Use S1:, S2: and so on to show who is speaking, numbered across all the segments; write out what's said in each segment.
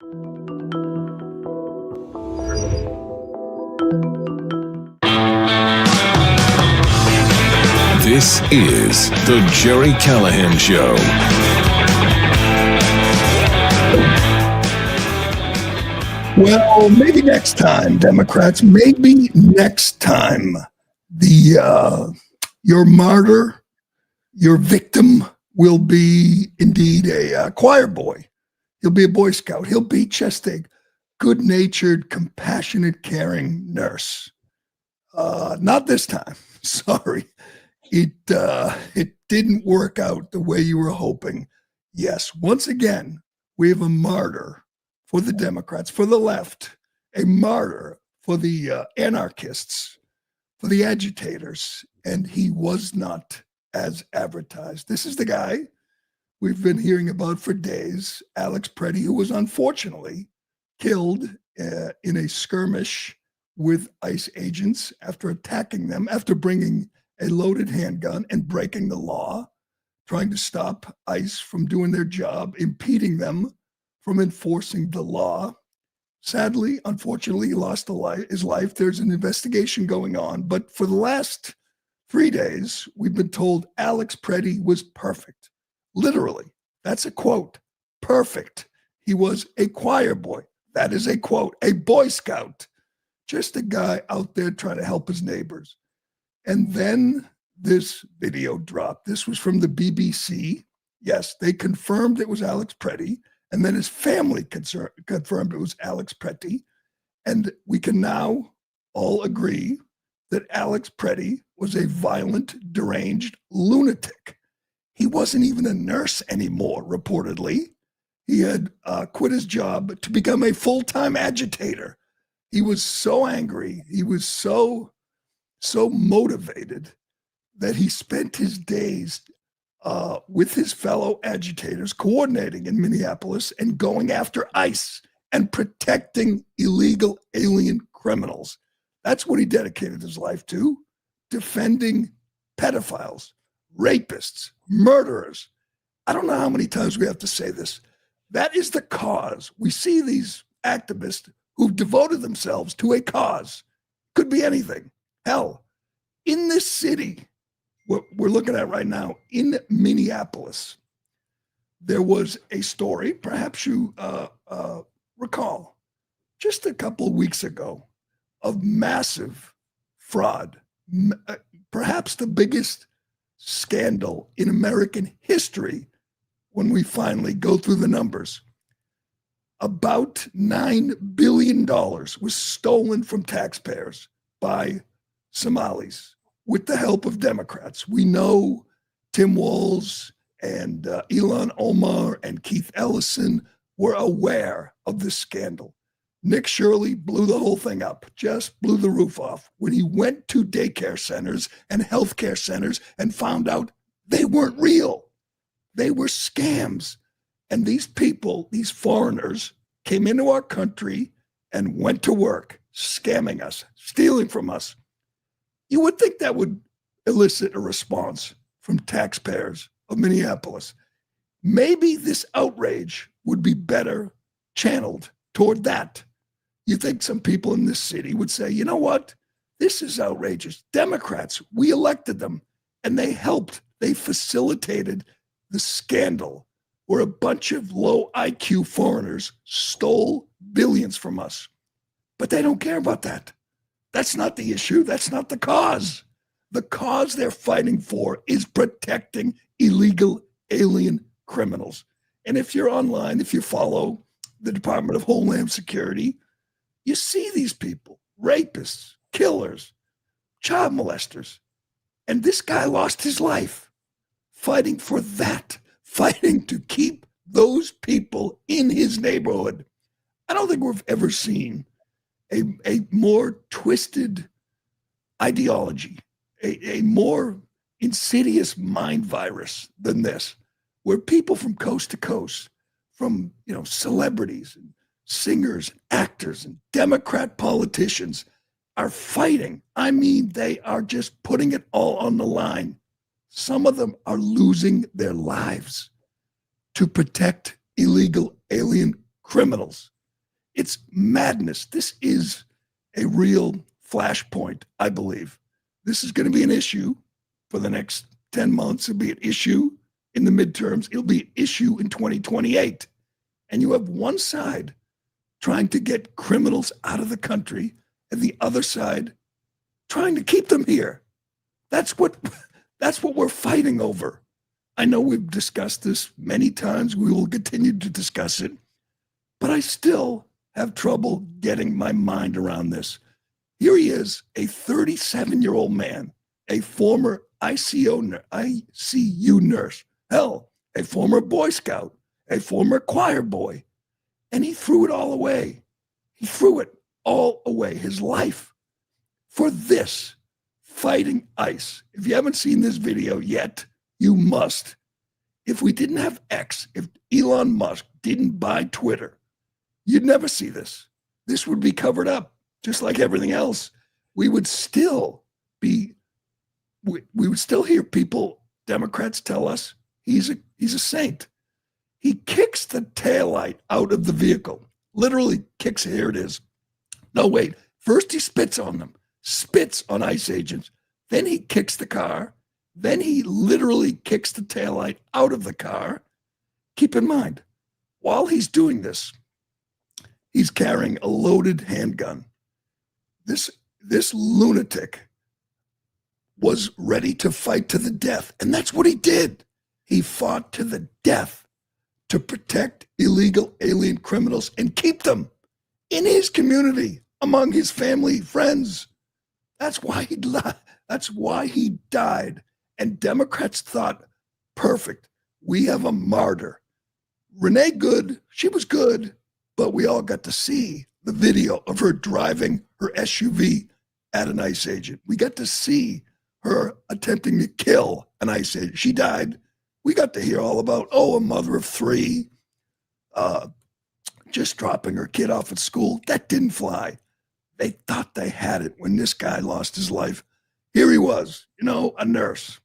S1: This is the Gerry Callahan Show.
S2: Well, maybe next time, Democrats. Maybe next time, your martyr, your victim, will be indeed a choir boy. He'll be a Boy Scout. He'll be just a good-natured, compassionate, caring nurse. Not this time. Sorry. It didn't work out the way you were hoping. Yes, once again, we have a martyr for the Democrats, for the left, a martyr for the anarchists, for the agitators, and he was not as advertised. This is the guy we've been hearing about for days, Alex Preddy, who was unfortunately killed in a skirmish with ICE agents after attacking them, after bringing a loaded handgun and breaking the law, trying to stop ICE from doing their job, impeding them from enforcing the law. Sadly, unfortunately, he lost his life. There's an investigation going on. But for the last 3 days, we've been told Alex Preddy was perfect. Literally, that's a quote. Perfect. He was a choir boy. That is a quote. A Boy Scout. Just a guy out there trying to help his neighbors. And then this video dropped. This was from the BBC. Yes, they confirmed it was Alex Preddy. And then his family confirmed it was Alex Preddy. And we can now all agree that Alex Preddy was a violent, deranged lunatic. He wasn't even a nurse anymore, reportedly. He had quit his job to become a full-time agitator. He was so angry. He was so motivated that he spent his days with his fellow agitators, coordinating in Minneapolis and going after ICE and protecting illegal alien criminals. That's what he dedicated his life to, defending pedophiles, rapists, murderers. I don't know how many times we have to say this. That is the cause. We see these activists who've devoted themselves to a cause. Could be anything. Hell, in this city, what we're looking at right now, in Minneapolis, there was a story, perhaps you recall, just a couple of weeks ago, of massive fraud, perhaps the biggest scandal in American history when we finally go through the numbers. About $9 billion was stolen from taxpayers by Somalis with the help of Democrats. We know Tim Walz and Ilhan Omar and Keith Ellison were aware of this scandal. Nick Shirley blew the whole thing up, just blew the roof off when he went to daycare centers and healthcare centers and found out they weren't real. They were scams. And these people, these foreigners, came into our country and went to work, scamming us, stealing from us. You would think that would elicit a response from taxpayers of Minneapolis. Maybe this outrage would be better channeled toward that. You think some people in this city would say, you know what? This is outrageous. Democrats, we elected them, and they helped. They facilitated the scandal where a bunch of low IQ foreigners stole billions from us. But they don't care about that. That's not the issue. That's not the cause. The cause they're fighting for is protecting illegal alien criminals. And if you're online, if you follow the Department of Homeland Security, you see these people, rapists, killers, child molesters. And this guy lost his life fighting for that, fighting to keep those people in his neighborhood. I don't think we've ever seen a more twisted ideology, a more insidious mind virus than this, where people from coast to coast, from celebrities and singers, actors, and Democrat politicians are fighting. I mean, they are just putting it all on the line. Some of them are losing their lives to protect illegal alien criminals. It's madness. This is a real flashpoint, I believe. This is going to be an issue for the next 10 months. It'll be an issue in the midterms. It'll be an issue in 2028. And you have one side trying to get criminals out of the country and the other side trying to keep them here. That's what we're fighting over. I know we've discussed this many times. We will continue to discuss it, but I still have trouble getting my mind around this. Here he is, a 37-year-old man, a former ICU nurse, hell, a former Boy Scout, a former choir boy, and he threw it all away. He threw it all away, his life, for this, fighting ICE. If you haven't seen this video yet, you must. If we didn't have X, if Elon Musk didn't buy Twitter, you'd never see this. This would be covered up, just like everything else. We would still be, we would still hear people, Democrats tell us, he's a saint. He kicks the taillight out of the vehicle, literally kicks, here it is. No, wait, first he spits on them, spits on ICE agents, then he kicks the car, then he literally kicks the taillight out of the car. Keep in mind, while he's doing this, he's carrying a loaded handgun. This lunatic was ready to fight to the death, and that's what he did. He fought to the death to protect illegal alien criminals and keep them in his community, among his family, friends. That's why he died. And Democrats thought, perfect, we have a martyr. Renee Good, she was good, but we all got to see the video of her driving her SUV at an ICE agent. We got to see her attempting to kill an ICE agent. She died. We got to hear all about, a mother of three, just dropping her kid off at school. That didn't fly. They thought they had it when this guy lost his life. Here he was, a nurse,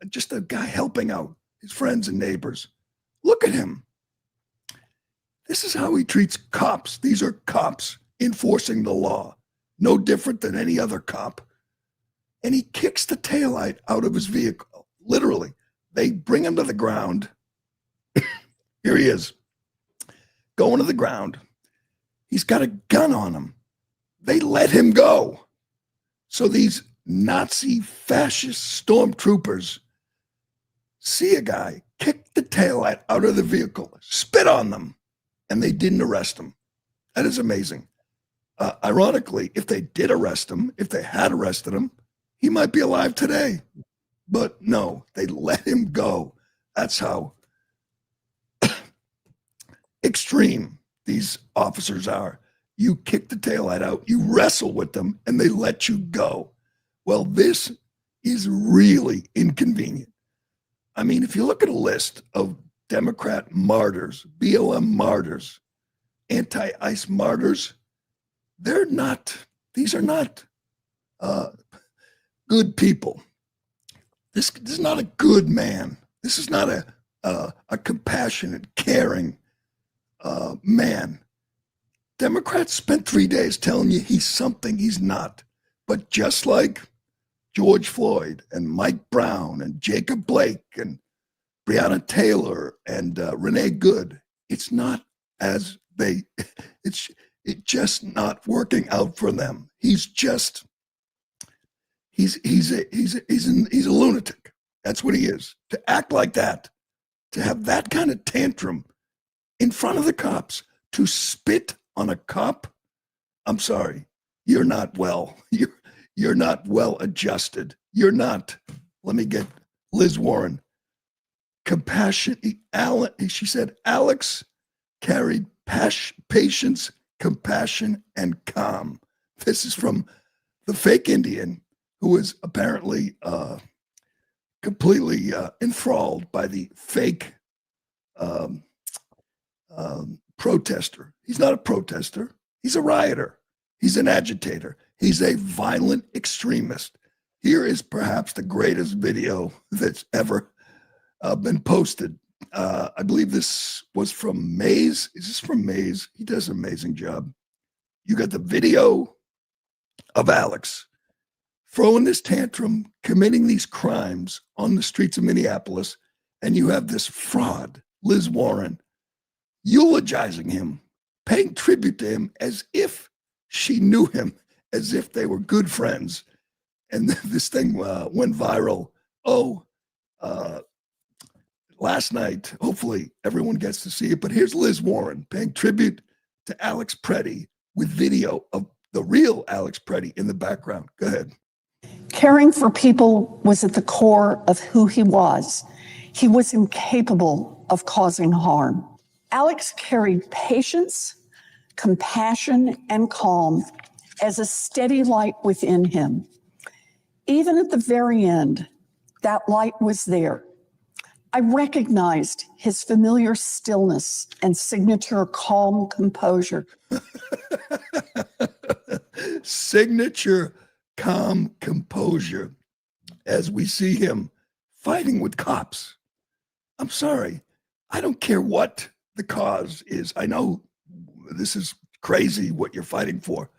S2: just a guy helping out his friends and neighbors. Look at him. This is how he treats cops. These are cops enforcing the law, no different than any other cop. And he kicks the taillight out of his vehicle, literally. They bring him to the ground. Here he is, going to the ground. He's got a gun on him. They let him go. So these Nazi fascist stormtroopers see a guy kick the taillight out of the vehicle, spit on them, and they didn't arrest him. That is amazing. Ironically, if they did arrest him, if they had arrested him, he might be alive today. But no, they let him go. That's how extreme these officers are. You kick the taillight out, you wrestle with them, and they let you go. Well, this is really inconvenient. I mean, if you look at a list of Democrat martyrs, BLM martyrs, anti-ICE martyrs, these are not good people. This is not a good man. This is not a compassionate, caring man. Democrats spent 3 days telling you he's something he's not. But just like George Floyd and Mike Brown and Jacob Blake and Breonna Taylor and Renee Good, it's just not working out for them. He's a lunatic. That's what he is. To act like that, to have that kind of tantrum in front of the cops, to spit on a cop, I'm sorry, you're not well. You're not well adjusted. You're not. Let me get Liz Warren. Compassion. She said, Alex carried patience, compassion, and calm. This is from the fake Indian who was apparently completely enthralled by the fake protester. He's not a protester. He's a rioter. He's an agitator. He's a violent extremist. Here is perhaps the greatest video that's ever been posted. I believe this was from Mays. Is this from Mays? He does an amazing job. You got the video of Alex throwing this tantrum, committing these crimes on the streets of Minneapolis, and you have this fraud, Liz Warren, eulogizing him, paying tribute to him as if she knew him, as if they were good friends. And this thing went viral. Last night, hopefully everyone gets to see it, but here's Liz Warren paying tribute to Alex Preddy with video of the real Alex Preddy in the background. Go ahead.
S3: Caring for people was at the core of who he was. He was incapable of causing harm. Alex carried patience, compassion, and calm as a steady light within him. Even at the very end, that light was there. I recognized his familiar stillness and signature calm composure.
S2: Signature calm composure as we see him fighting with cops. I'm sorry. I don't care what the cause is. I know this is crazy what you're fighting for,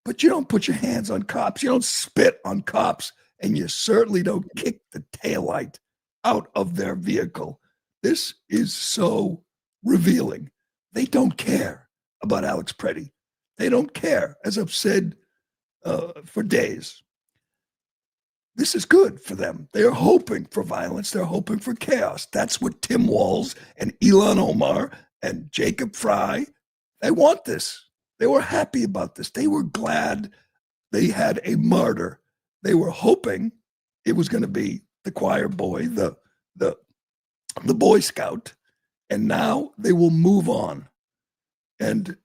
S2: but you don't put your hands on cops. You don't spit on cops, and you certainly don't kick the taillight out of their vehicle. This is so revealing. They don't care about Alex Preddy. They don't care, as I've said for days. This is good for them. They're hoping for violence. They're hoping for chaos. That's what Tim Walz and Ilhan Omar and Jacob Fry, they want this. They were happy about this. They were glad they had a martyr. They were hoping it was going to be the choir boy, the Boy Scout, and now they will move on. And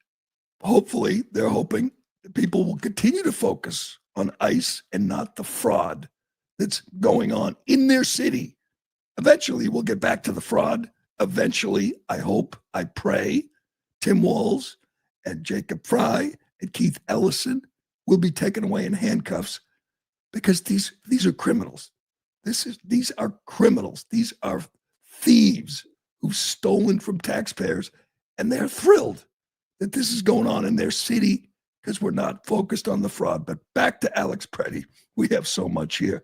S2: hopefully they're hoping that people will continue to focus on ICE and not the fraud that's going on in their city. Eventually we'll get back to the fraud. Eventually, I hope, I pray, Tim Walz and Jacob Fry and Keith Ellison will be taken away in handcuffs, because these are criminals. These are criminals. These are thieves who've stolen from taxpayers, and they're thrilled that this is going on in their city because we're not focused on the fraud. But back to Alex Preddy. We have so much here.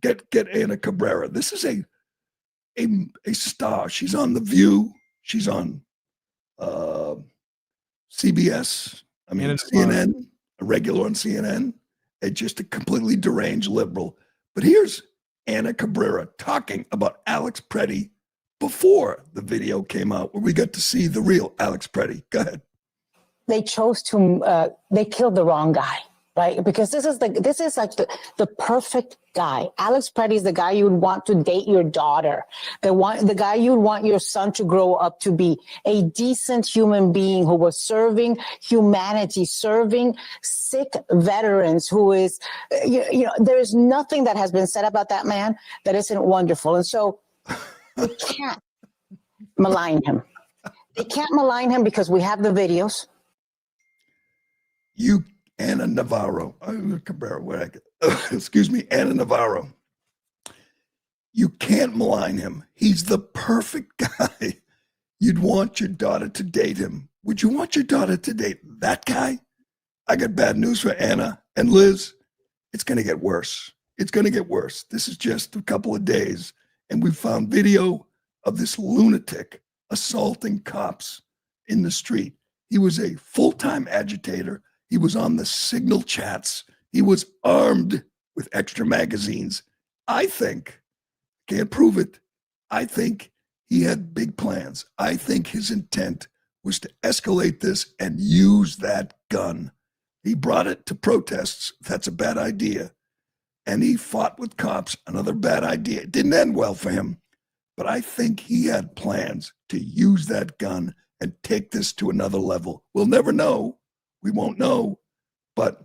S2: Get Ana Cabrera. This is a star. She's on The View. She's on CBS. I mean, CNN, a regular on CNN, and just a completely deranged liberal. But here's Ana Cabrera talking about Alex Preddy before the video came out, where we got to see the real Alex Preddy. Go ahead.
S4: They chose to, they killed the wrong guy, right? Because this is like the perfect guy. Alex Preddy is the guy you would want to date your daughter. The guy you would want your son to grow up to be, a decent human being who was serving humanity, serving sick veterans, who is, there is nothing that has been said about that man that isn't wonderful. And so we can't malign him. They can't malign him because we have the videos.
S2: Ana Navarro, Cabrera, excuse me, Ana Navarro. You can't malign him. He's the perfect guy. You'd want your daughter to date him. Would you want your daughter to date that guy? I got bad news for Anna and Liz. It's going to get worse. It's going to get worse. This is just a couple of days, and we found video of this lunatic assaulting cops in the street. He was a full-time agitator. He was on the signal chats. He was armed with extra magazines. I think, can't prove it, I think he had big plans. I think his intent was to escalate this and use that gun. He brought it to protests. That's a bad idea. And he fought with cops. Another bad idea. It didn't end well for him. But I think he had plans to use that gun and take this to another level. We'll never know. We won't know, but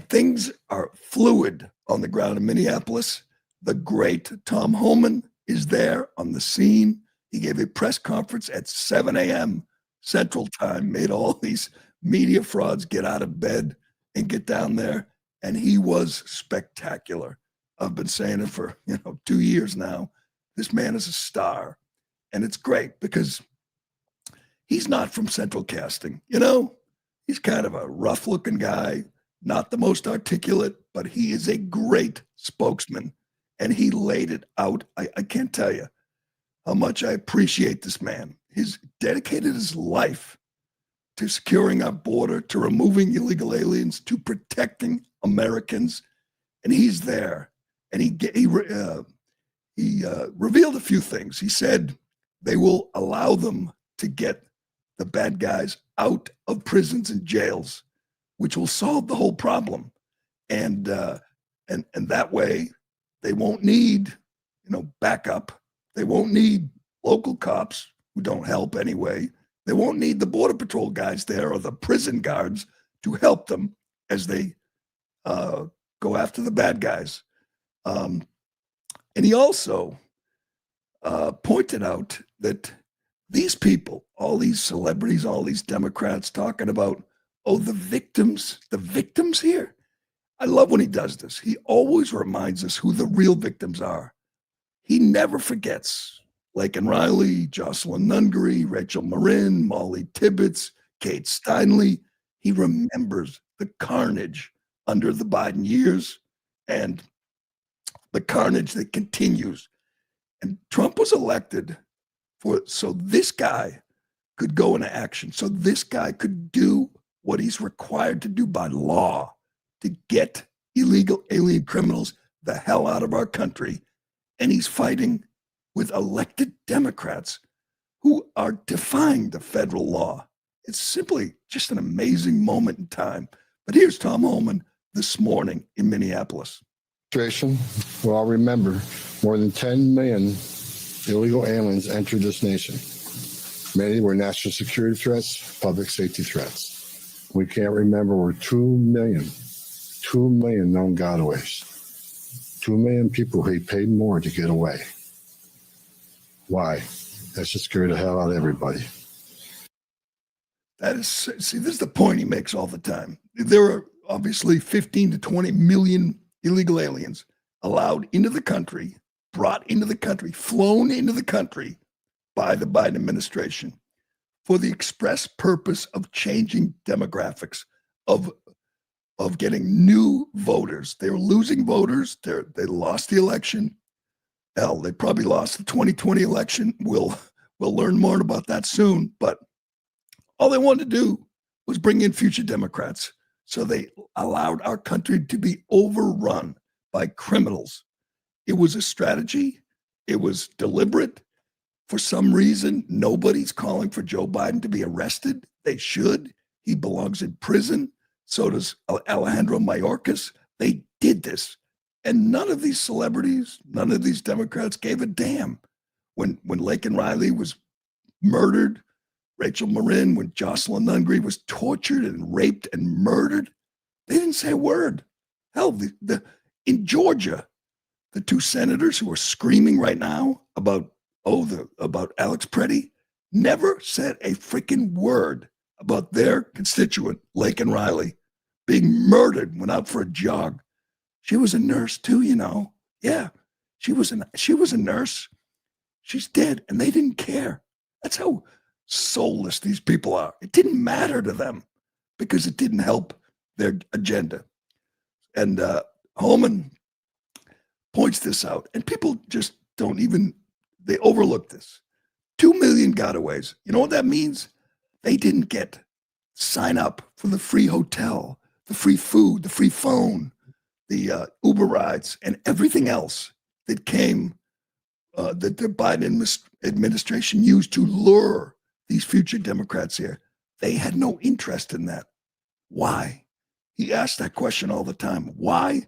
S2: things are fluid on the ground in Minneapolis. The great Tom Homan is there on the scene. He gave a press conference at 7 a.m. Central Time, made all these media frauds get out of bed and get down there, and he was spectacular. I've been saying it for 2 years now. This man is a star. And it's great because he's not from central casting. You know, he's kind of a rough looking guy, not the most articulate, but he is a great spokesman. And he laid it out. I can't tell you how much I appreciate this man. He's dedicated his life to securing our border, to removing illegal aliens, to protecting Americans. And he's there. And he revealed a few things. He said they will allow them to get the bad guys out of prisons and jails, which will solve the whole problem. And that way they won't need, backup. They won't need local cops who don't help anyway. They won't need the Border Patrol guys there or the prison guards to help them as they go after the bad guys. And he also pointed out that these people, all these celebrities, all these Democrats talking about, the victims here. I love when he does this. He always reminds us who the real victims are. He never forgets Laken Riley, Jocelyn Nungaray, Rachel Marin, Molly Tibbetts, Kate Steinle. He remembers the carnage under the Biden years and the carnage that continues. And Trump was elected so this guy could go into action, so this guy could do what he's required to do by law to get illegal alien criminals the hell out of our country. And he's fighting with elected Democrats who are defying the federal law. It's simply just an amazing moment in time. But here's Tom Homan this morning in Minneapolis.
S5: Will all remember more than 10 million illegal aliens entered this nation. Many were national security threats, public safety threats. We can't remember we're 2 million known gotaways. 2 million people who paid more to get away. Why? That should scare the hell out of everybody.
S2: This is the point he makes all the time. There are obviously 15 to 20 million illegal aliens allowed into the country, brought into the country, flown into the country by the Biden administration for the express purpose of changing demographics, of getting new voters. They were losing voters. They lost the election. Hell, they probably lost the 2020 election. We'll learn more about that soon. But all they wanted to do was bring in future Democrats. So they allowed our country to be overrun by criminals. It was a strategy. It was deliberate. For some reason, nobody's calling for Joe Biden to be arrested. They should. He belongs in prison. So does Alejandro Mayorkas. They did this. And none of these celebrities, none of these Democrats gave a damn. When Laken Riley was murdered, Rachel Marin, when Jocelyn Nungaray was tortured and raped and murdered, they didn't say a word. Hell, in Georgia, the two senators who are screaming right now about Alex Preddy never said a freaking word about their constituent, Laken Riley, being murdered, went out for a jog. She was a nurse too, Yeah, she was a nurse. She's dead, and they didn't care. That's how soulless these people are. It didn't matter to them because it didn't help their agenda. And Homan points this out, and people just they overlook this. 2 million gotaways. You know what that means? They didn't sign up for the free hotel, the free food, the free phone, the Uber rides, and everything else that came, that the Biden administration used to lure these future Democrats here. They had no interest in that. Why? He asked that question all the time. Why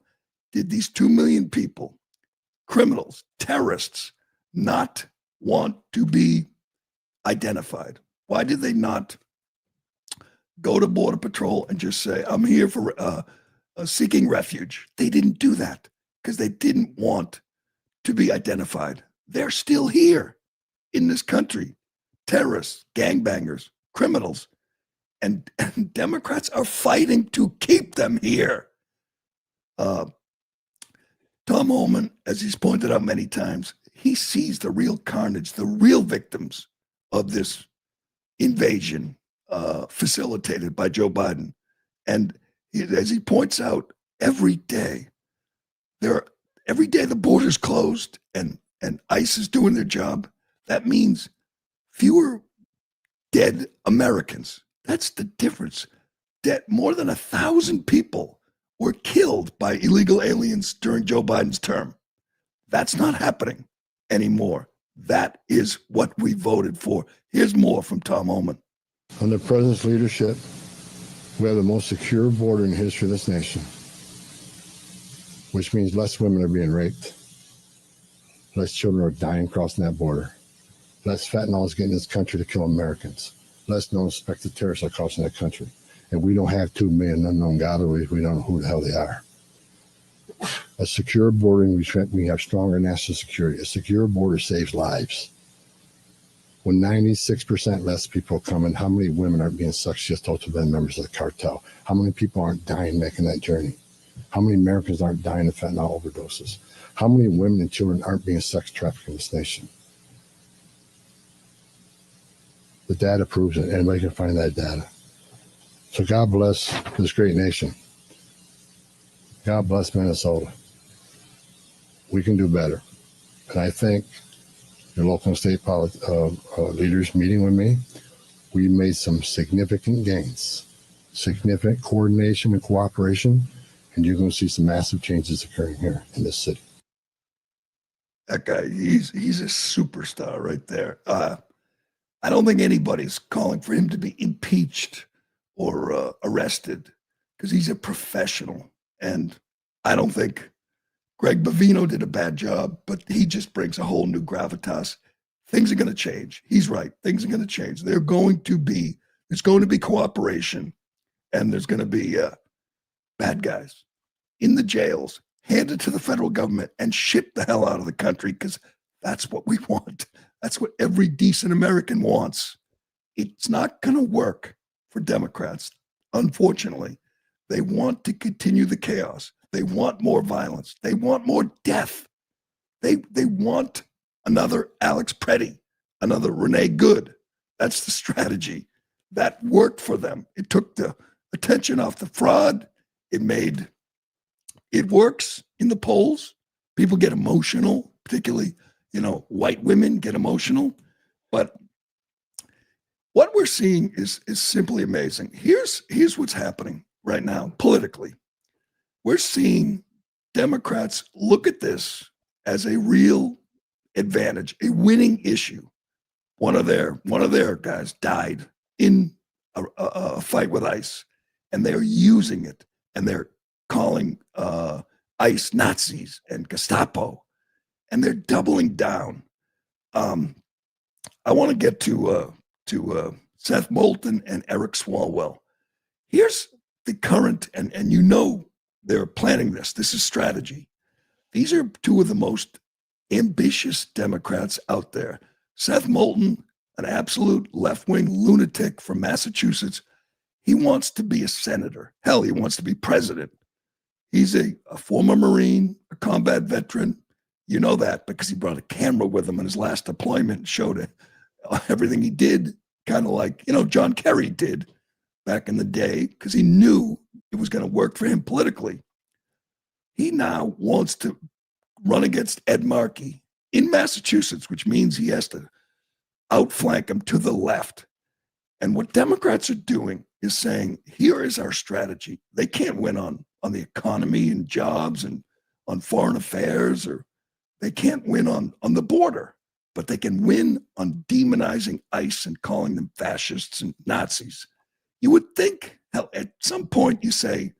S2: did these 2 million people, criminals, terrorists, not want to be identified? Why did they not go to Border Patrol and just say, I'm here for seeking refuge? They didn't do that because they didn't want to be identified. They're still here in this country. Terrorists, gangbangers, criminals, and Democrats are fighting to keep them here. Tom Homan, as he's pointed out many times, he sees the real carnage, the real victims of this invasion facilitated by Joe Biden. And as he points out, every day the border's closed and ICE is doing their job. That means fewer dead Americans. That's the difference. More than 1,000 people were killed by illegal aliens during Joe Biden's term. That's not happening anymore. That is what we voted for. Here's more from Tom Homan.
S5: Under the President's leadership, we have the most secure border in the history of this nation, which means less women are being raped, less children are dying crossing that border, less fentanyl is getting in this country to kill Americans, less known suspected terrorists are crossing that country. And we don't have 2 million unknown gotaways. We don't know who the hell they are. A secure border, we have stronger national security. A secure border saves lives. When 96% less people come in, how many women aren't being sexually assaulted by members of the cartel? How many people aren't dying making that journey? How many Americans aren't dying of fentanyl overdoses? How many women and children aren't being sex trafficked in this nation? The data proves it. Anybody can find that data. So God bless this great nation. God bless Minnesota. We can do better. And I think your local and state leaders meeting with me, we made some significant gains, significant coordination and cooperation, and you're going to see some massive changes occurring here in this city.
S2: That guy, he's a superstar right there. I don't think anybody's calling for him to be impeached or arrested because he's a professional. And I don't think Greg Bavino did a bad job, but he just brings a whole new gravitas. Things are going to change. He's right. Things are going to change. There's going to be cooperation, and there's going to be bad guys in the jails, handed to the federal government and shipped the hell out of the country because that's what we want. That's what every decent American wants. It's not going to work for Democrats, unfortunately. They want to continue the chaos. They want more violence. They want more death. They want another Alex Preddy, another Renee Good. That's the strategy. That worked for them. It took the attention off the fraud. It works in the polls. People get emotional, particularly, white women get emotional. But what we're seeing is simply amazing. Here's what's happening right now politically. We're seeing Democrats look at this as a real advantage, a winning issue. One of their guys died in a fight with ICE, and they're using it, and they're calling ICE Nazis and Gestapo, and they're doubling down. I want to get to Seth Moulton and Eric Swalwell. Here's the current, and they're planning this. This is strategy. These are two of the most ambitious Democrats out there. Seth Moulton, an absolute left-wing lunatic from Massachusetts, he wants to be a senator. Hell, he wants to be president. He's a former Marine, a combat veteran. You know that because he brought a camera with him in his last deployment and showed everything he did, kind of like, John Kerry did back in the day, because he knew it was going to work for him politically. He now wants to run against Ed Markey in Massachusetts, which means he has to outflank him to the left. And what Democrats are doing is saying, here is our strategy. They can't win on the economy and jobs and on foreign affairs, or they can't win on the border, but they can win on demonizing ICE and calling them fascists and Nazis. You would think, hell, at some point you say,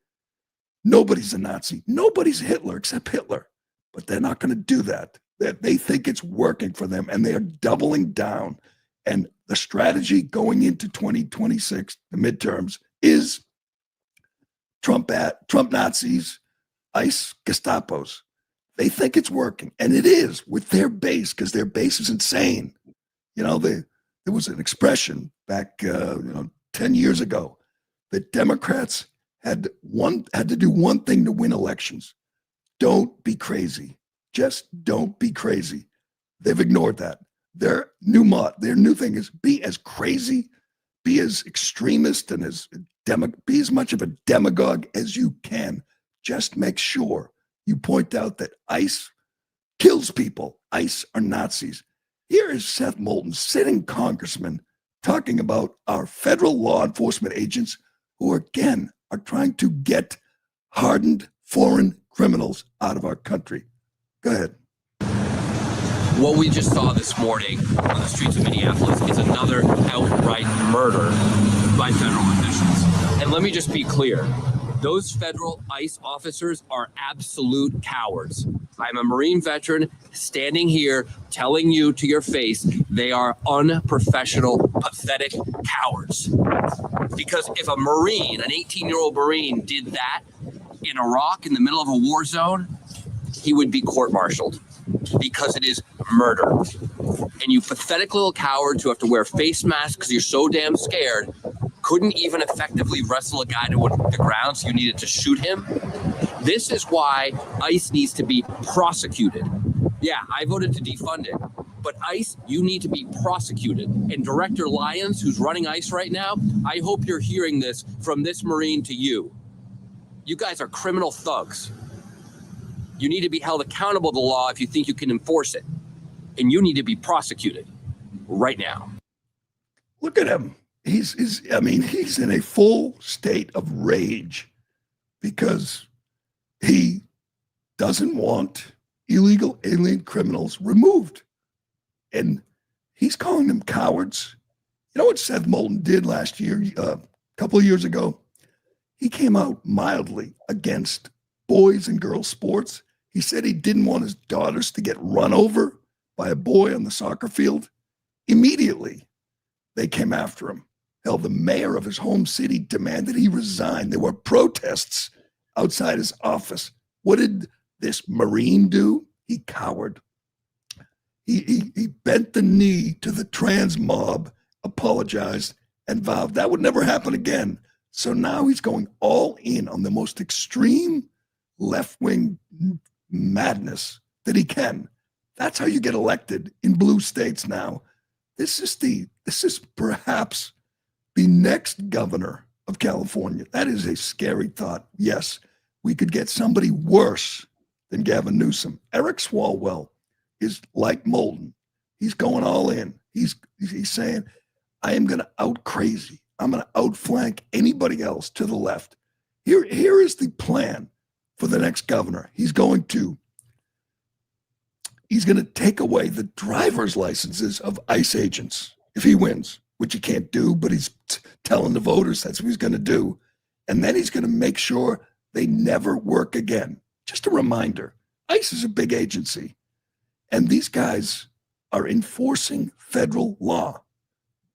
S2: nobody's a Nazi, nobody's Hitler except Hitler, but they're not going to do that. They think it's working for them, and they are doubling down. And the strategy going into 2026, the midterms, is Trump Nazis, ICE Gestapos. They think it's working, and it is with their base, because their base is insane. There was an expression back 10 years ago that Democrats had to do one thing to win elections. Don't be crazy. Just don't be crazy. They've ignored that. Their new thing is be as crazy, be as extremist, and be as much of a demagogue as you can. Just make sure you point out that ICE kills people. ICE are Nazis. Here is Seth Moulton, sitting congressman, talking about our federal law enforcement agents who, again, are trying to get hardened foreign criminals out of our country. Go ahead.
S6: What we just saw this morning on the streets of Minneapolis is another outright murder by federal officials. And let me just be clear. Those federal ICE officers are absolute cowards. I'm a Marine veteran standing here telling you to your face they are unprofessional, pathetic cowards. Because if a Marine, an 18-year-old Marine, did that in Iraq in the middle of a war zone, he would be court-martialed because it is murder. And you pathetic little cowards who have to wear face masks because you're so damn scared couldn't even effectively wrestle a guy to the ground, so you needed to shoot him. This is why ICE needs to be prosecuted. Yeah, I voted to defund it, but ICE, you need to be prosecuted. And Director Lyons, who's running ICE right now, I hope you're hearing this from this Marine to you. You guys are criminal thugs. You need to be held accountable to the law if you think you can enforce it. And you need to be prosecuted right now.
S2: Look at him. He's in a full state of rage because he doesn't want illegal alien criminals removed. And he's calling them cowards. You know what Seth Moulton did last year, a couple of years ago? He came out mildly against boys and girls sports. He said he didn't want his daughters to get run over by a boy on the soccer field. Immediately, they came after him. Hell, the mayor of his home city demanded he resign. There were protests outside his office. What did this Marine do? He cowered. He bent the knee to the trans mob, apologized, and vowed that would never happen again. So now he's going all in on the most extreme left-wing madness that he can. That's how you get elected in blue states now. This is perhaps the next governor of California. That is a scary thought. Yes, we could get somebody worse than Gavin Newsom. Eric Swalwell is like Moulton. He's going all in. He's saying, I am going to out crazy. I'm going to outflank anybody else to the left. Here is the plan for the next governor. He's going to take away the driver's licenses of ICE agents if he wins, which he can't do, but he's telling the voters that's what he's going to do. And then he's going to make sure they never work again. Just a reminder, ICE is a big agency, and these guys are enforcing federal law.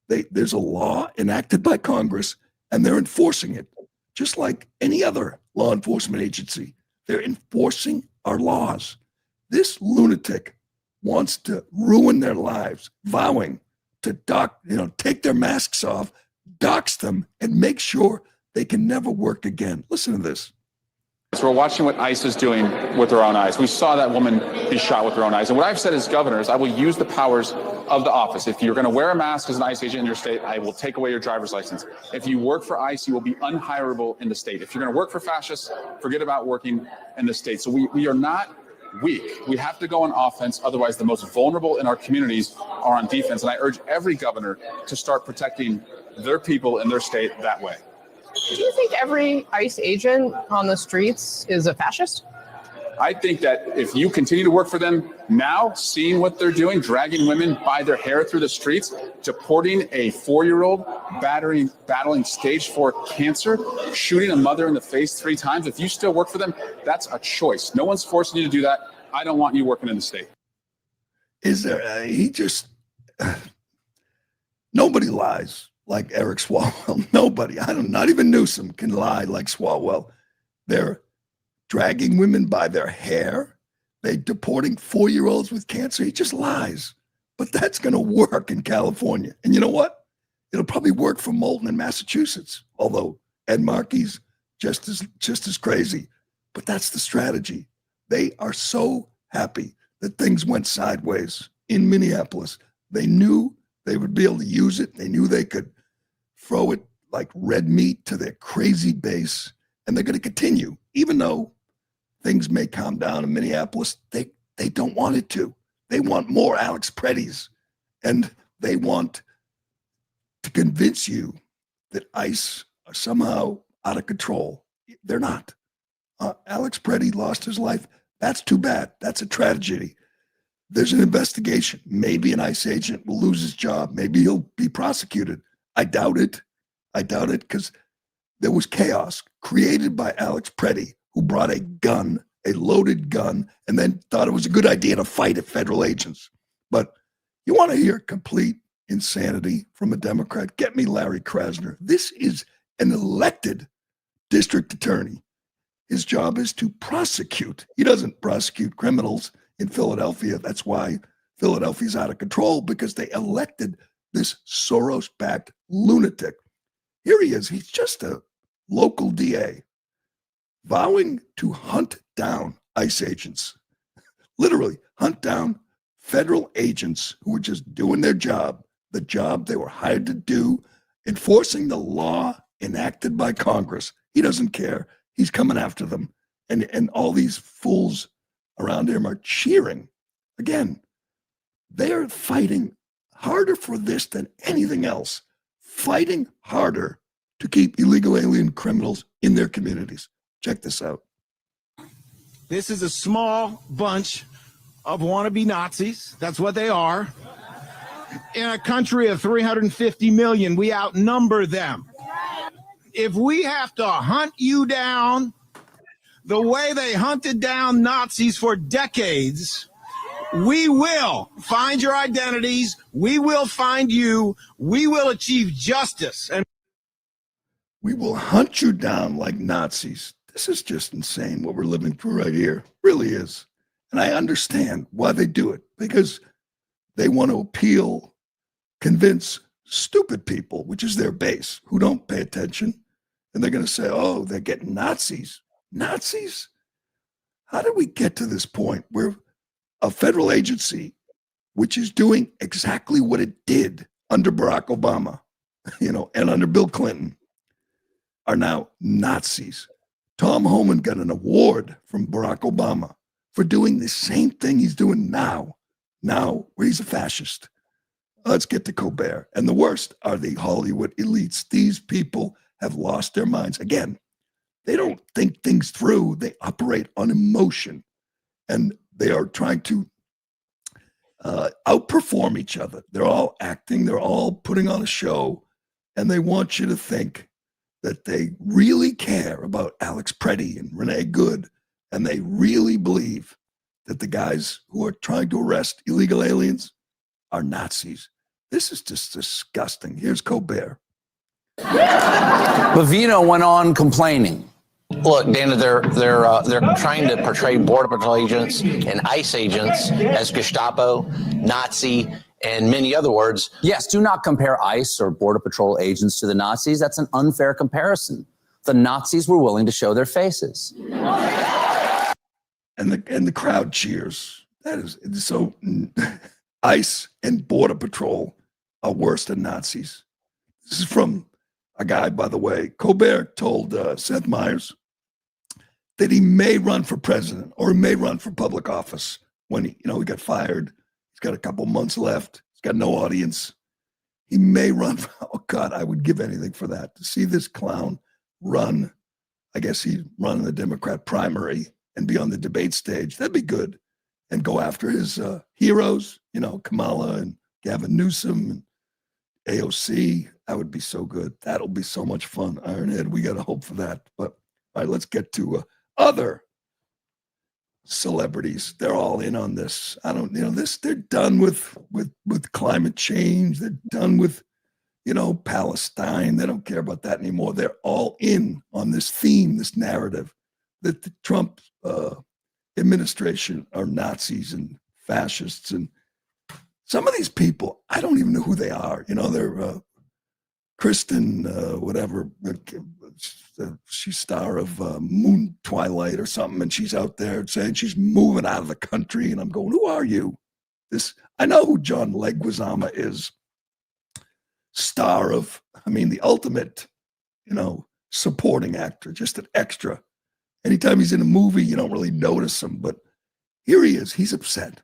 S2: There's a law enacted by Congress, and they're enforcing it, just like any other law enforcement agency. They're enforcing our laws. This lunatic wants to ruin their lives, vowing to take their masks off, dox them, and make sure they can never work again. Listen to this.
S7: So we're watching what ICE is doing with their own eyes. We saw that woman be shot with her own eyes. And what I've said as governor is I will use the powers of the office. If you're going to wear a mask as an ICE agent in your state, I will take away your driver's license. If you work for ICE, you will be unhirable in the state. If you're going to work for fascists, forget about working in the state. So we are not weak. We have to go on offense. Otherwise, the most vulnerable in our communities are on defense. And I urge every governor to start protecting their people in their state that way.
S8: Do you think every ICE agent on the streets is a fascist?
S7: I think that if you continue to work for them now, seeing what they're doing, dragging women by their hair through the streets, deporting a 4-year-old, battling stage 4 cancer, shooting a mother in the face 3 times, if you still work for them, that's a choice. No one's forcing you to do that. I don't want you working in the state.
S2: Is there, nobody lies like Eric Swalwell. Nobody. Not even Newsom can lie like Swalwell. They're dragging women by their hair. They're deporting 4-year-olds with cancer. He just lies. But that's going to work in California. And you know what? It'll probably work for Moulton in Massachusetts, although Ed Markey's just as crazy. But that's the strategy. They are so happy that things went sideways in Minneapolis. They knew they would be able to use it. They knew they could throw it like red meat to their crazy base, and they're going to continue, even though things may calm down in Minneapolis. They don't want it to. They want more Alex Preddies, and they want to convince you that ICE are somehow out of control. They're not. Alex Preddy lost his life. That's too bad. That's a tragedy. There's an investigation. Maybe an ICE agent will lose his job. Maybe he'll be prosecuted. I doubt it. I doubt it because there was chaos created by Alex Preddy, who brought a gun, a loaded gun, and then thought it was a good idea to fight at federal agents. But you want to hear complete insanity from a Democrat? Get me Larry Krasner. This is an elected district attorney. His job is to prosecute. He doesn't prosecute criminals in Philadelphia. That's why Philadelphia's out of control, because they elected this Soros-backed lunatic. Here he is. He's just a local DA vowing to hunt down ICE agents, literally hunt down federal agents who were just doing their job, the job they were hired to do, enforcing the law enacted by Congress. He doesn't care. He's coming after them. And all these fools around him are cheering. Again, they're fighting harder for this than anything else, fighting harder to keep illegal alien criminals in their communities. Check this out.
S9: This is a small bunch of wannabe Nazis. That's what they are. In a country of 350 million, we outnumber them. If we have to hunt you down the way they hunted down Nazis for decades, we will find your identities. We will find you. We will achieve justice. And
S2: we will hunt you down like Nazis. This is just insane what we're living through right here. Really is. And I understand why they do it, because they want to appeal, convince stupid people, which is their base, who don't pay attention. And they're going to say, oh, they're getting Nazis. Nazis? How did we get to this point where a federal agency, which is doing exactly what it did under Barack Obama, and under Bill Clinton, are now Nazis? Tom Homan got an award from Barack Obama for doing the same thing he's doing now where he's a fascist. Let's get to Colbert. And the worst are the Hollywood elites. These people have lost their minds. Again, they don't think things through. They operate on emotion, and they are trying to outperform each other. They're all acting. They're all putting on a show, and they want you to think that they really care about Alex Preddy and Renee Good, and they really believe that the guys who are trying to arrest illegal aliens are Nazis. This is just disgusting. Here's Colbert.
S10: Bavino went on complaining. Look, Dana, they're trying to portray Border Patrol agents and ICE agents as Gestapo, Nazi, and many other words.
S11: Yes, do not compare ICE or Border Patrol agents to the Nazis. That's an unfair comparison. The Nazis were willing to show their faces.
S2: And the crowd cheers. That is so. ICE and Border Patrol are worse than Nazis. This is from a guy, by the way. Colbert told Seth Meyers that he may run for president or he may run for public office when he got fired. He's got a couple months left. He's got no audience. He may run. Oh God, I would give anything for that, to see this clown run. I guess he'd run in the Democrat primary and be on the debate stage. That'd be good. And go after his heroes, Kamala and Gavin Newsom and AOC. That would be so good. That'll be so much fun. Ironhead, we got to hope for that. But all right, let's get to other celebrities. They're all in on this. They're done with climate change. They're done with, Palestine. They don't care about that anymore. They're all in on this theme, this narrative that the Trump administration are Nazis and fascists. And some of these people, I don't even know who they are. They're Kristen, whatever. She's star of Moon Twilight or something, and she's out there saying she's moving out of the country. And I'm going, who are you? I know who John Leguizamo is. Star of, the ultimate, supporting actor, just an extra. Anytime he's in a movie, you don't really notice him, but here he is. He's upset.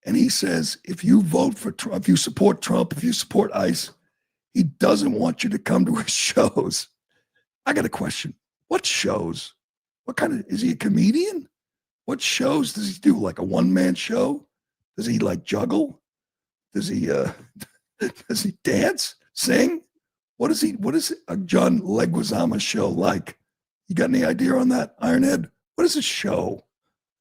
S2: And he says, if you vote for Trump, if you support Trump, if you support ICE, he doesn't want you to come to his shows. I got a question. What shows? Is he a comedian? What shows does he do? Like a one-man show? Does he juggle? Does he dance, sing? What is a John Leguizamo show like? You got any idea on that, Ironhead? What is a show?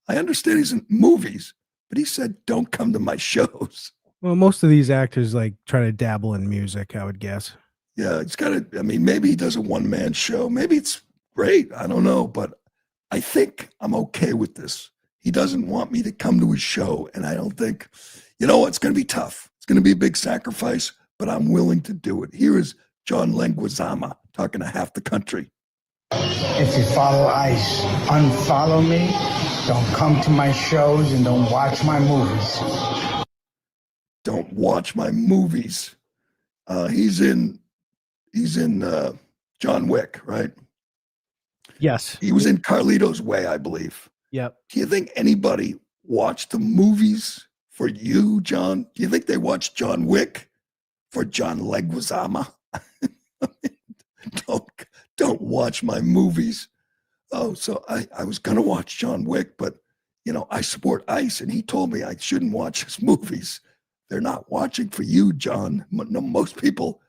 S2: I understand he's in movies, but he said, don't come to my shows.
S12: Well, most of these actors try to dabble in music, I would guess.
S2: Yeah, it's got to, maybe he does a one-man show. Maybe it's great. I don't know, but I think I'm okay with this. He doesn't want me to come to his show, and I don't think, it's going to be tough. It's going to be a big sacrifice, but I'm willing to do it. Here is John Leguizamo talking to half the country.
S13: If you follow ICE, unfollow me. Don't come to my shows and don't watch my movies.
S2: Don't watch my movies. He's in John Wick, right?
S12: Yes.
S2: He was in Carlito's Way, I believe.
S12: Yep.
S2: Do you think anybody watched the movies for you, John? Do you think they watched John Wick for John Leguizamo? Don't watch my movies. Oh, so I was going to watch John Wick, but, I support ICE, and he told me I shouldn't watch his movies. They're not watching for you, John. No, most people,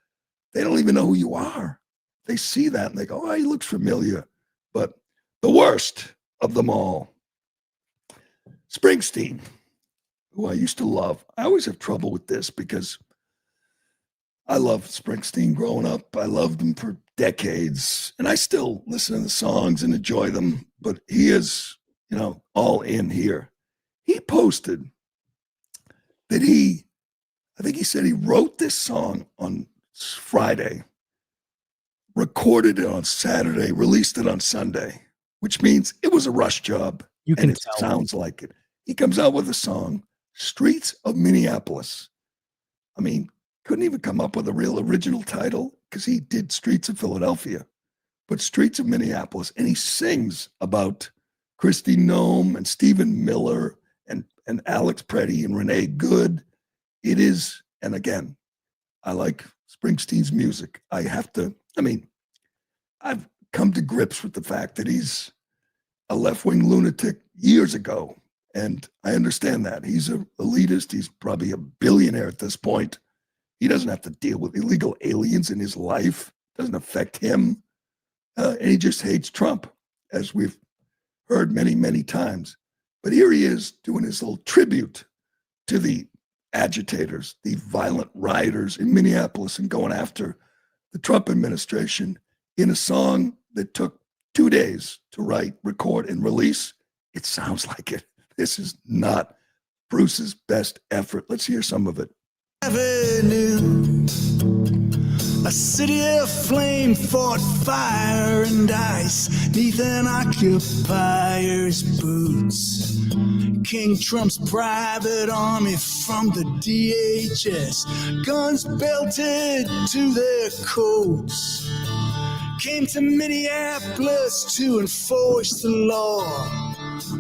S2: they don't even know who you are. They see that and they go, oh, he looks familiar. But the worst of them all, Springsteen, who I used to love. I always have trouble with this because I loved Springsteen growing up. I loved him for decades, and I still listen to the songs and enjoy them, but he is, all in here. He posted that I think he said he wrote this song on Friday, recorded it on Saturday, released it on Sunday, which means it was a rush job.
S12: You can
S2: and it
S12: tell.
S2: Sounds like it. He comes out with a song, Streets of Minneapolis. Couldn't even come up with a real original title because he did Streets of Philadelphia, but Streets of Minneapolis. And he sings about Kristi Noem and Stephen Miller and Alex Preddy and Renee Good. It is, and again, I like Springsteen's music. I've come to grips with the fact that he's a left-wing lunatic years ago, and I understand that. He's an elitist. He's probably a billionaire at this point. He doesn't have to deal with illegal aliens in his life. It doesn't affect him. And he just hates Trump, as we've heard many, many times. But here he is doing his little tribute to the agitators, the violent rioters in Minneapolis, and going after the Trump administration in a song that took 2 days to write, record, and release. It sounds like it. This is not Bruce's best effort. Let's hear some of it.
S14: Avenue, a city aflame fought fire and ice neath an occupier's boots. King Trump's private army from the DHS, guns belted to their coats, came to Minneapolis to enforce the law,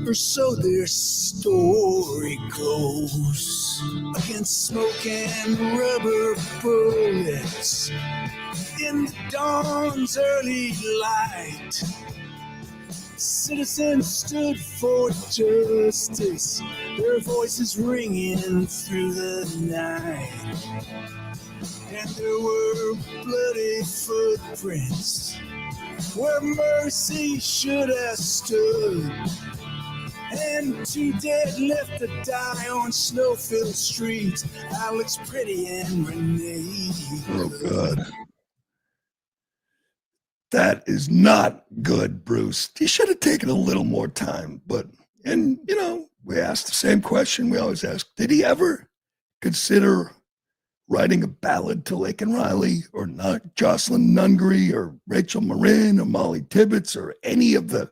S14: or so their story goes. Against smoke and rubber bullets in the dawn's early light, citizens stood for justice, their voices ringing through the night. And there were bloody footprints where mercy should have stood, and 2 dead left to die on snow-filled streets, Alex Preddy and Renee.
S2: Oh, God. That is not good, Bruce. You should have taken a little more time. We asked the same question we always ask. Did he ever consider writing a ballad to Laken Riley or not Jocelyn Nungery or Rachel Marin or Molly Tibbetts or any of the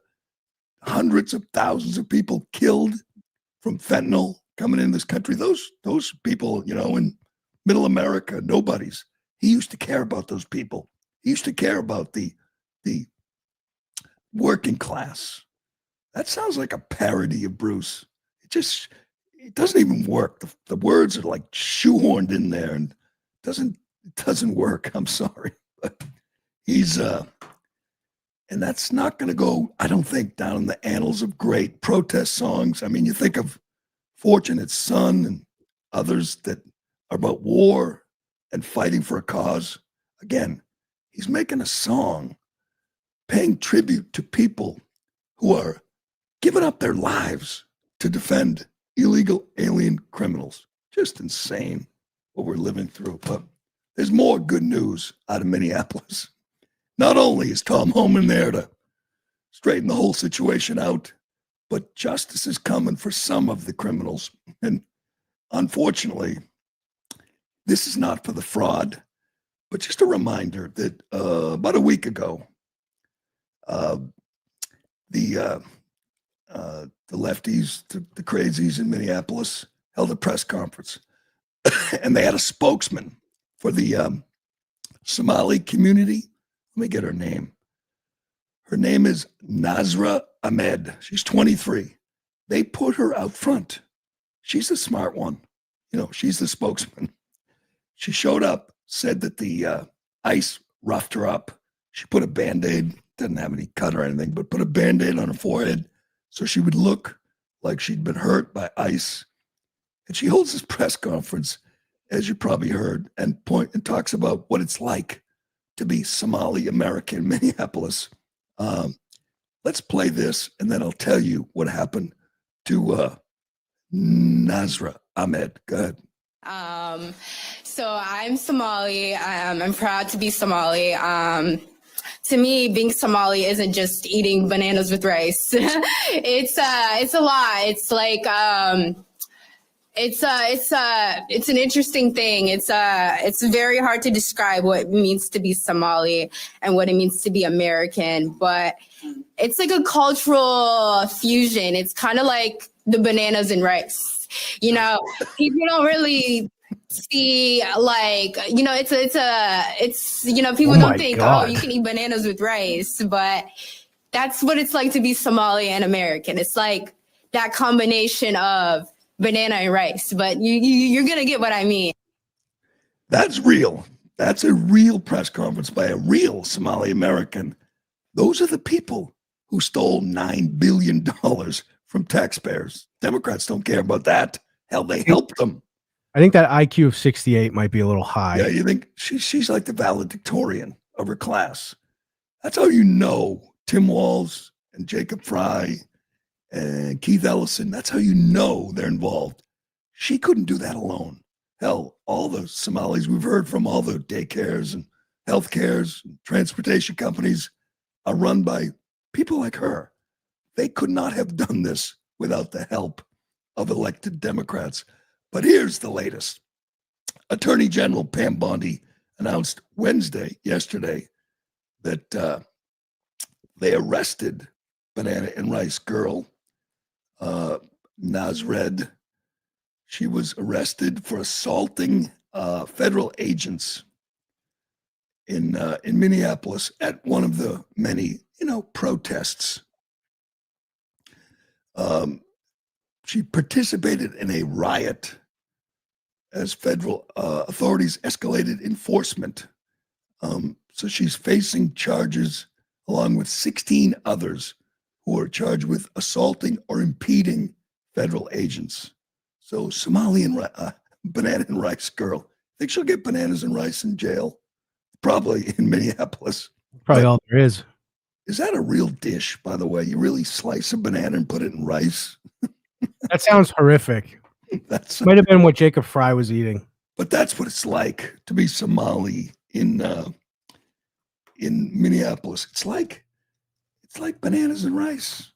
S2: hundreds of thousands of people killed from fentanyl coming in this country, those people, in middle America, nobodies. He used to care about those people. He used to care about the working class. That sounds like a parody of Bruce. It doesn't even work. The words are like shoehorned in there, and it doesn't work. I'm sorry, but he's and that's not going to go, I don't think, down in the annals of great protest songs. I mean, you think of Fortunate Son and others that are about war and fighting for a cause. Again, he's making a song paying tribute to people who are giving up their lives to defend illegal alien criminals. Just insane what we're living through. But there's more good news out of Minneapolis. Not only is Tom Homan there to straighten the whole situation out, but justice is coming for some of the criminals. And unfortunately, this is not for the fraud, but just a reminder that about a week ago, the lefties, the crazies in Minneapolis, held a press conference, and they had a spokesman for the Somali community. Let me get her name. Her name is Nazra Ahmed. She's 23. They put her out front. She's the smart one. She's the spokesman. She showed up, said that the ICE roughed her up. She put a Band-Aid, didn't have any cut or anything, but put a Band-Aid on her forehead so she would look like she'd been hurt by ICE. And she holds this press conference, as you probably heard, and talks about what it's like to be Somali American in Minneapolis. Let's play this, and then I'll tell you what happened to Nazra Ahmed. Go ahead.
S15: So I'm Somali. I'm proud to be Somali. To me, being Somali isn't just eating bananas with rice. It's a lot. It's like it's an interesting thing. It's very hard to describe what it means to be Somali and what it means to be American, but it's like a cultural fusion. It's kind of like the bananas and rice. People don't really see people don't think, oh, you can eat bananas with rice, but that's what it's like to be Somali and American. It's like that combination of banana and rice, but you're gonna get what I mean.
S2: That's real. That's a real press conference by a real Somali American. Those are the people who stole $9 billion from taxpayers. Democrats don't care about that. Hell, they helped them.
S12: I think that IQ of 68 might be a little high.
S2: Yeah, you think she's like the valedictorian of her class. That's how you know Tim Walz and Jacob Fry and Keith Ellison. That's how you know they're involved. She couldn't do that alone. Hell, all the Somalis we've heard from, all the daycares and health cares and transportation companies are run by people like her. They could not have done this without the help of elected Democrats. But here's the latest. Attorney General Pam Bondi announced yesterday, that they arrested Banana and Rice girl, Nazred. She was arrested for assaulting federal agents in Minneapolis at one of the many, protests. She participated in a riot as federal authorities escalated enforcement. So she's facing charges along with 16 others who are charged with assaulting or impeding federal agents. So Somali and Banana and Rice girl. Think she'll get bananas and rice in jail? Probably in Minneapolis.
S12: Probably all there is.
S2: Is that a real dish, by the way? You really slice a banana and put it in rice?
S12: That sounds horrific. Might have been what Jacob Fry was eating.
S2: But that's what it's like to be Somali in Minneapolis. It's like bananas and rice.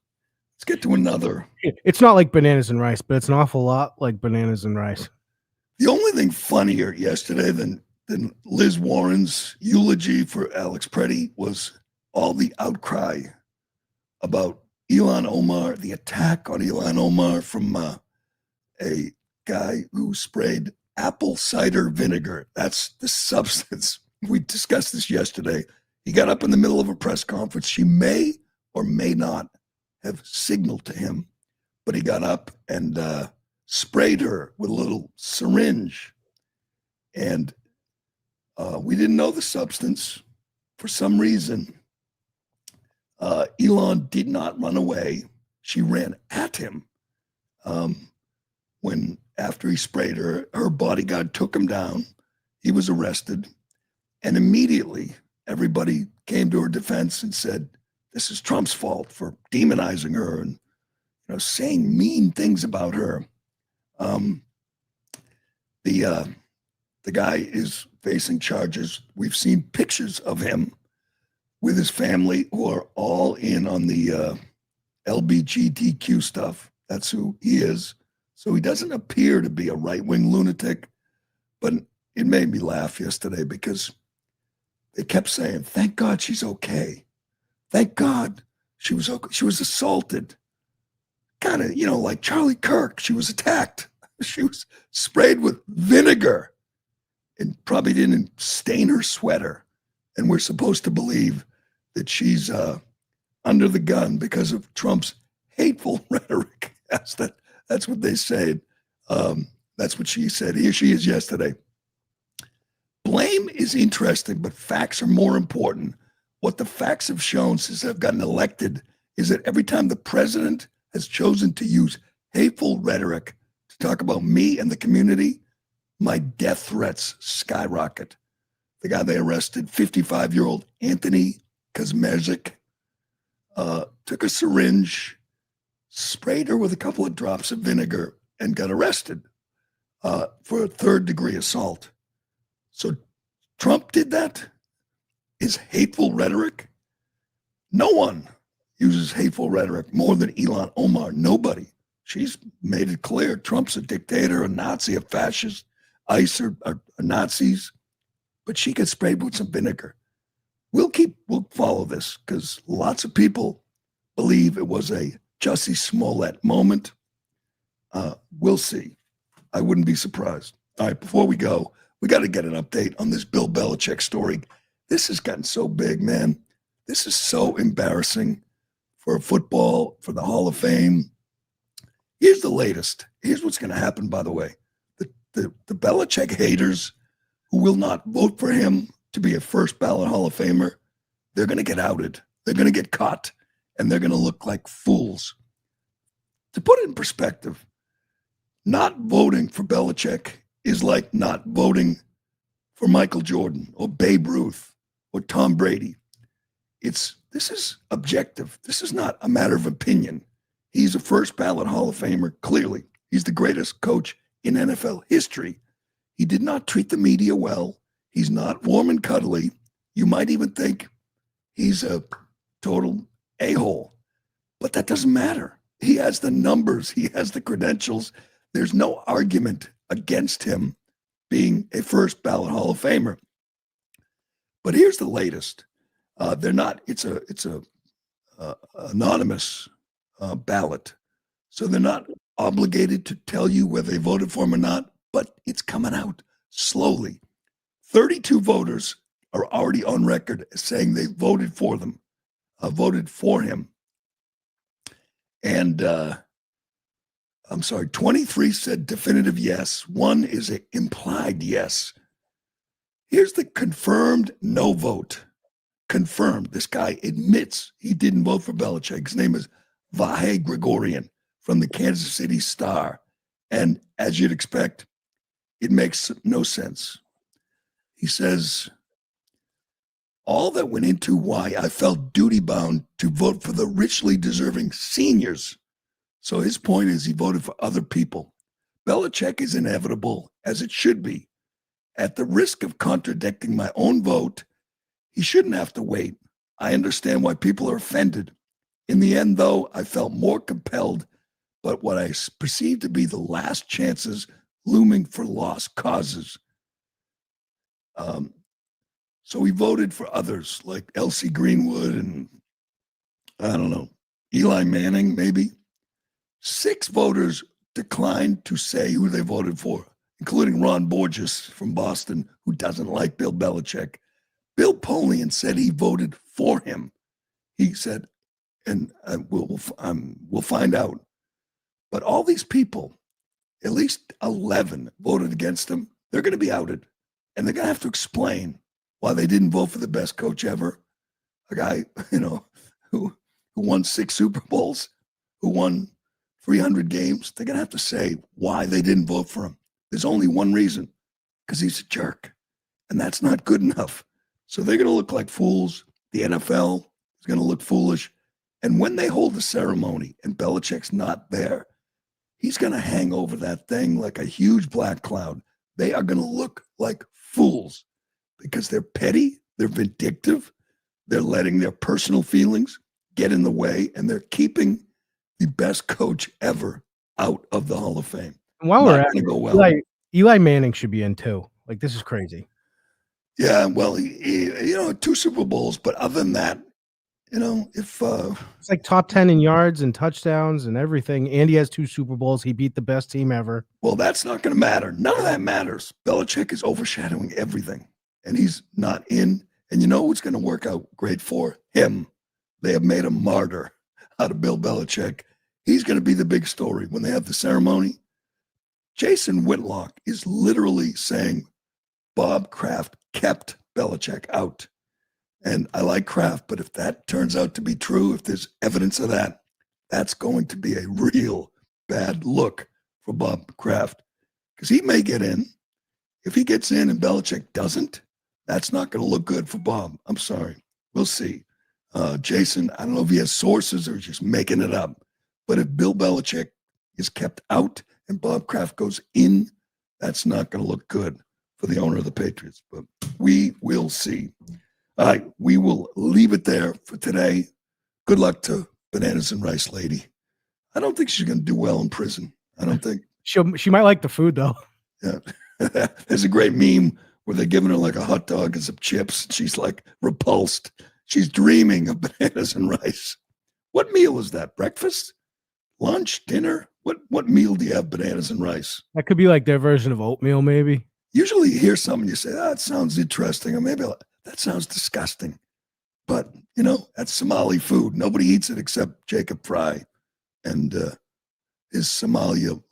S2: Let's get to another.
S12: It's not like bananas and rice, but it's an awful lot like bananas and rice.
S2: The only thing funnier yesterday than Liz Warren's eulogy for Alex Preddy was all the outcry about Ilhan Omar, the attack on Ilhan Omar from a guy who sprayed apple cider vinegar. That's the substance. We discussed this yesterday. He got up in the middle of a press conference. She may or may not have signaled to him, but he got up and sprayed her with a little syringe. And we didn't know the substance. For some reason, Elon did not run away. She ran at him. When after he sprayed her, her bodyguard took him down. He was arrested. And immediately everybody came to her defense and said, this is Trump's fault for demonizing her and saying mean things about her. The guy is facing charges. We've seen pictures of him with his family who are all in on the LGBTQ stuff. That's who he is. So he doesn't appear to be a right-wing lunatic, but it made me laugh yesterday because they kept saying, thank God she's okay. Thank God she was okay. She was assaulted. Kind of, like Charlie Kirk. She was attacked. She was sprayed with vinegar and probably didn't stain her sweater. And we're supposed to believe that she's under the gun because of Trump's hateful rhetoric. That's what they said. That's what she said. Here she is yesterday. Blame is interesting, but facts are more important. What the facts have shown since I've gotten elected is that every time the president has chosen to use hateful rhetoric to talk about me and the community, my death threats skyrocket. The guy they arrested, 55-year-old Anthony Kazmerzik, took a syringe, sprayed her with a couple of drops of vinegar, and got arrested for a third-degree assault. So Trump did that? His hateful rhetoric? No one uses hateful rhetoric more than Ilhan Omar. Nobody. She's made it clear Trump's a dictator, a Nazi, a fascist. ICE are Nazis. But she gets sprayed with some vinegar. We'll follow this because lots of people believe it was a Jussie Smollett moment. We'll see. I wouldn't be surprised. All right, before we go, we got to get an update on this Bill Belichick story. This has gotten so big, man. This is so embarrassing for football, for the Hall of Fame. Here's the latest. Here's what's going to happen, by the way. The Belichick haters who will not vote for him to be a first ballot Hall of Famer, they're going to get outed. They're going to get caught, and they're going to look like fools. To put it in perspective, not voting for Belichick is like not voting for Michael Jordan or Babe Ruth or Tom Brady. This is objective. This is not a matter of opinion. He's a first ballot Hall of Famer, clearly. He's the greatest coach in NFL history. He did not treat the media well. He's not warm and cuddly. You might even think he's a total a-hole. But that doesn't matter. He has the numbers. He has the credentials. There's no argument against him being a first ballot Hall of Famer. But here's the latest. They're not. It's a anonymous ballot, so they're not obligated to tell you whether they voted for him or not. But it's coming out slowly. 32 voters are already on record saying they voted for them, voted for him, and 23 said definitive yes. One is an implied yes. Here's the confirmed no vote. Confirmed. This guy admits he didn't vote for Belichick. His name is Vahe Gregorian from the Kansas City Star. And as you'd expect, it makes no sense. He says, all that went into why I felt duty-bound to vote for the richly deserving seniors. So his point is he voted for other people. Belichick is inevitable, as it should be. At the risk of contradicting my own vote, he shouldn't have to wait. I understand why people are offended. In the end, though, I felt more compelled, but what I perceived to be the last chances looming for lost causes. So he voted for others like Elsie Greenwood and, I don't know, Eli Manning, maybe. 6 voters declined to say who they voted for, including Ron Borges from Boston, who doesn't like Bill Belichick. Bill Polian said he voted for him. He said, and we'll find out. But all these people, at least 11 voted against him. They're going to be outed. And they're going to have to explain why they didn't vote for the best coach ever. A guy, who won 6 Super Bowls, who won 300 games. They're going to have to say why they didn't vote for him. There's only one reason, because he's a jerk. And that's not good enough. So they're going to look like fools. The NFL is going to look foolish. And when they hold the ceremony and Belichick's not there, he's going to hang over that thing like a huge black cloud. They are going to look like fools because they're petty, they're vindictive, they're letting their personal feelings get in the way, and they're keeping the best coach ever out of the Hall of Fame.
S12: And while we're at
S2: it, go well.
S12: Eli Manning should be in too. Like, this is crazy.
S2: Yeah, well, he 2 Super Bowls, but other than that, if
S12: it's like top 10 in yards and touchdowns and everything, and he has 2 Super Bowls, he beat the best team ever.
S2: Well, that's not going to matter. None of that matters. Belichick is overshadowing everything, and he's not in. And you know what's going to work out great for him? They have made a martyr out of Bill Belichick. He's going to be the big story when they have the ceremony. Jason Whitlock is literally saying Bob Kraft kept Belichick out. And I like Kraft, but if that turns out to be true, if there's evidence of that, that's going to be a real bad look for Bob Kraft, because he may get in. If he gets in and Belichick doesn't, that's not going to look good for Bob. I'm sorry. We'll see. Jason, I don't know if he has sources or just making it up, but if Bill Belichick is kept out and Bob Kraft goes in, that's not going to look good for the owner of the Patriots, but we will see. All right, we will leave it there for today. Good luck to Bananas and Rice Lady. I don't think she's going to do well in prison. I don't think.
S12: She might like the food, though.
S2: Yeah. There's a great meme where they're giving her like a hot dog and some chips. She's like repulsed. She's dreaming of bananas and rice. What meal is that? Breakfast? Lunch? Dinner? What meal do you have bananas and rice?
S12: That could be like their version of oatmeal, maybe.
S2: Usually you hear something, you say, it sounds interesting, or maybe that sounds disgusting. But, that's Somali food. Nobody eats it except Jacob Fry and his Somalia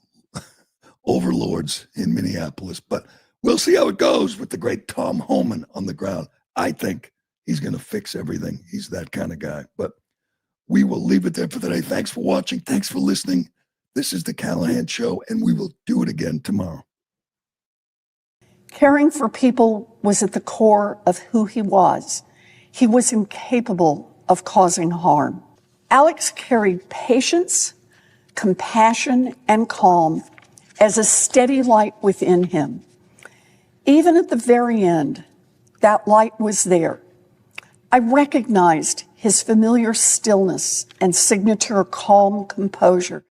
S2: overlords in Minneapolis. But we'll see how it goes with the great Tom Homan on the ground. I think he's going to fix everything. He's that kind of guy. But we will leave it there for today. Thanks for watching. Thanks for listening. This is the Callahan Show, and we will do it again tomorrow.
S3: Caring for people was at the core of who he was. He was incapable of causing harm. Alex carried patience, compassion, and calm as a steady light within him. Even at the very end, that light was there. I recognized his familiar stillness and signature calm composure.